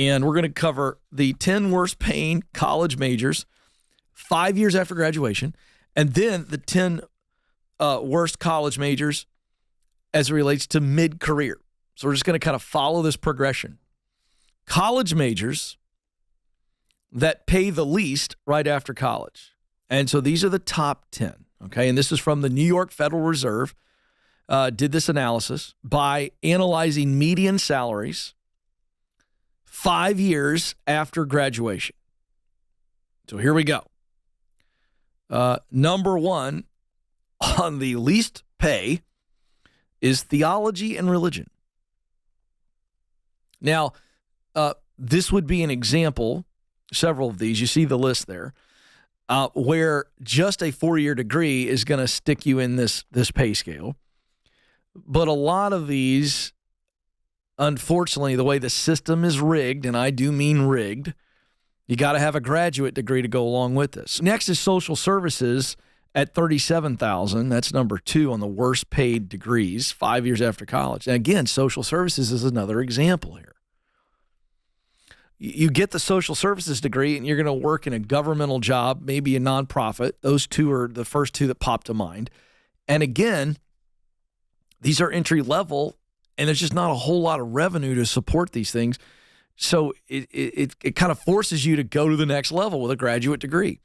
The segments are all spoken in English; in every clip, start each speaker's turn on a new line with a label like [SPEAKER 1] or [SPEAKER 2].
[SPEAKER 1] and we're going to cover the 10 worst paying college majors 5 years after graduation, and then the 10 worst college majors as it relates to mid-career. So we're just going to kind of follow this progression. College majors that pay the least right after college. And so these are the top 10, okay? And this is from the New York Federal Reserve, did this analysis by analyzing median salaries 5 years after graduation. So here we go. Number one on the least pay is theology and religion. Now, this would be an example, several of these, you see the list there, where just a 4-year degree is going to stick you in this pay scale. But a lot of these, unfortunately, the way the system is rigged, and I do mean rigged, you got to have a graduate degree to go along with this. Next is social services at $37,000. That's number 2 on the worst paid degrees 5 years after college. And again, social services is another example here. You get the social services degree and you're going to work in a governmental job, maybe a nonprofit. Those two are the first two that pop to mind. And again, these are entry level and there's just not a whole lot of revenue to support these things. So it kind of forces you to go to the next level with a graduate degree.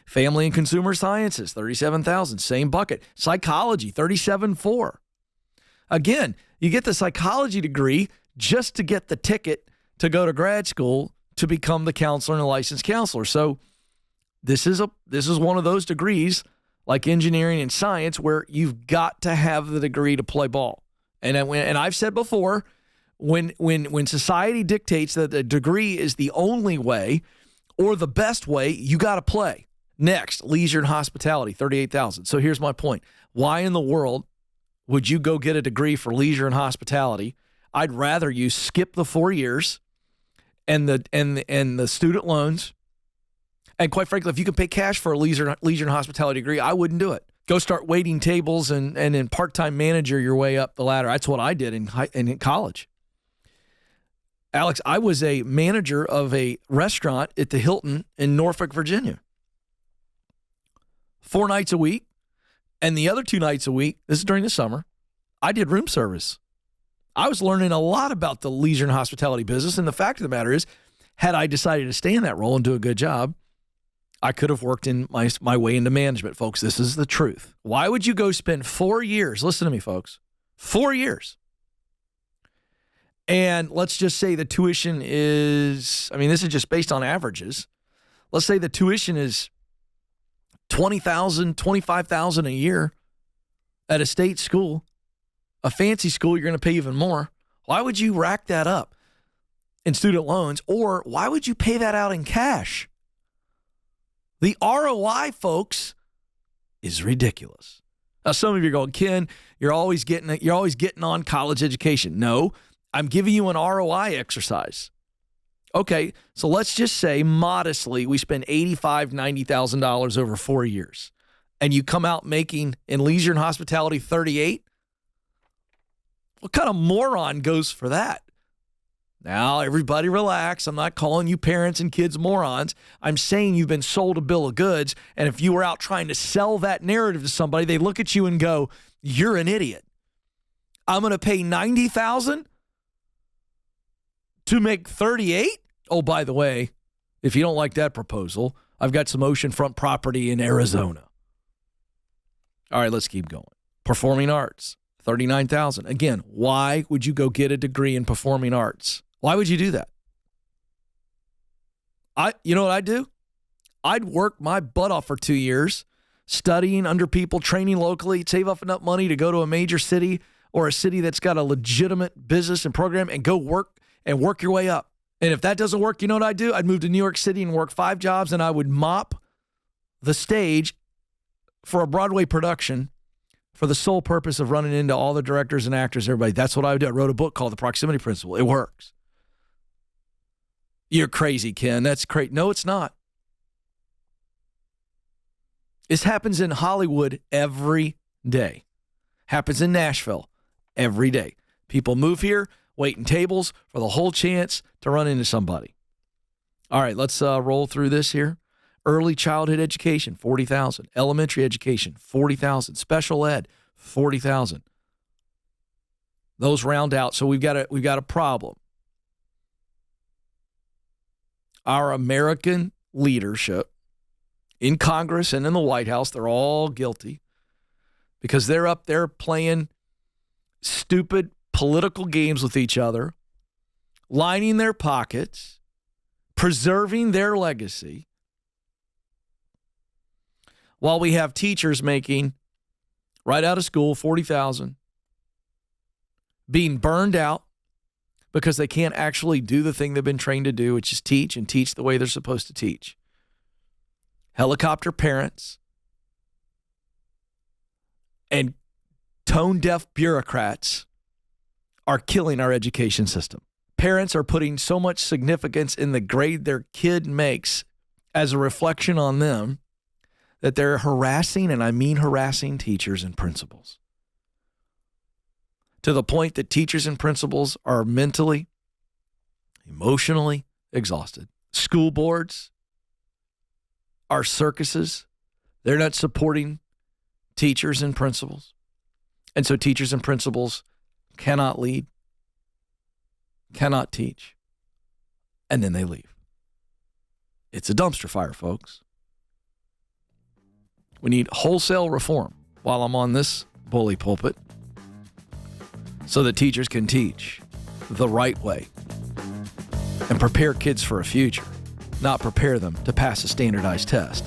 [SPEAKER 1] Family and consumer sciences, $37,000, same bucket. Psychology, $37,400. Again, you get the psychology degree just to get the ticket to go to grad school to become the counselor and a licensed counselor. So this is one of those degrees like engineering and science where you've got to have the degree to play ball. And I've said before, when society dictates that the degree is the only way or the best way, you got to play. Next, leisure and hospitality, $38,000. So here's my point. Why in the world would you go get a degree for leisure and hospitality? I'd rather you skip the 4 years and the student loans. And quite frankly, if you can pay cash for a leisure and hospitality degree, I wouldn't do it. Go start waiting tables and then part-time manager your way up the ladder. That's what I did in college. Alex, I was a manager of a restaurant at the Hilton in Norfolk, Virginia. 4 nights a week, and the other 2 nights a week, this is during the summer, I did room service. I was learning a lot about the leisure and hospitality business, and the fact of the matter is, had I decided to stay in that role and do a good job, I could have worked in my way into management, folks. This is the truth. Why would you go spend 4 years, listen to me, folks, 4 years, and let's just say the tuition is, this is just based on averages. Let's say the tuition is $20,000, $25,000 a year at a state school. A fancy school, you're going to pay even more. Why would you rack that up in student loans, or why would you pay that out in cash? The ROI, folks, is ridiculous. Now, some of you are going, Ken, you're always getting on college education. No, I'm giving you an ROI exercise. Okay, so let's just say modestly we spend $85,000, $90,000 over 4 years, and you come out making in leisure and hospitality $38,000. What kind of moron goes for that? Now, everybody relax. I'm not calling you parents and kids morons. I'm saying you've been sold a bill of goods, and if you were out trying to sell that narrative to somebody, they look at you and go, "You're an idiot. I'm going to pay $90,000 to make $38,000." Oh, by the way, if you don't like that proposal, I've got some oceanfront property in Arizona. All right, let's keep going. Performing arts, $39,000. Again, why would you go get a degree in performing arts? Why would you do that? You know what I'd do? I'd work my butt off for 2 years, studying under people, training locally, save up enough money to go to a major city or a city that's got a legitimate business and program and go work your way up. And if that doesn't work, you know what I'd do? I'd move to New York City and work 5 jobs, and I would mop the stage for a Broadway production for the sole purpose of running into all the directors and actors, everybody. That's what I would do. I wrote a book called The Proximity Principle. It works. You're crazy, Ken. That's crazy. No, it's not. This happens in Hollywood every day. Happens in Nashville every day. People move here, waiting tables for the whole chance to run into somebody. All right, let's roll through this here. Early childhood education, $40,000. Elementary education, $40,000. Special ed, $40,000. Those round out. So we've got a problem. Our American leadership in Congress and in the White House, they're all guilty because they're up there playing stupid political games with each other, lining their pockets, preserving their legacy, while we have teachers making, right out of school, $40,000, being burned out because they can't actually do the thing they've been trained to do, which is teach and teach the way they're supposed to teach. Helicopter parents and tone-deaf bureaucrats are killing our education system. Parents are putting so much significance in the grade their kid makes as a reflection on them that they're harassing, and I mean harassing, teachers and principals, to the point that teachers and principals are mentally, emotionally exhausted. School boards are circuses. They're not supporting teachers and principals. And so teachers and principals cannot lead, cannot teach, and then they leave. It's a dumpster fire, folks. We need wholesale reform while I'm on this bully pulpit so that teachers can teach the right way and prepare kids for a future, not prepare them to pass a standardized test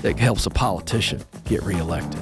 [SPEAKER 1] that helps a politician get reelected.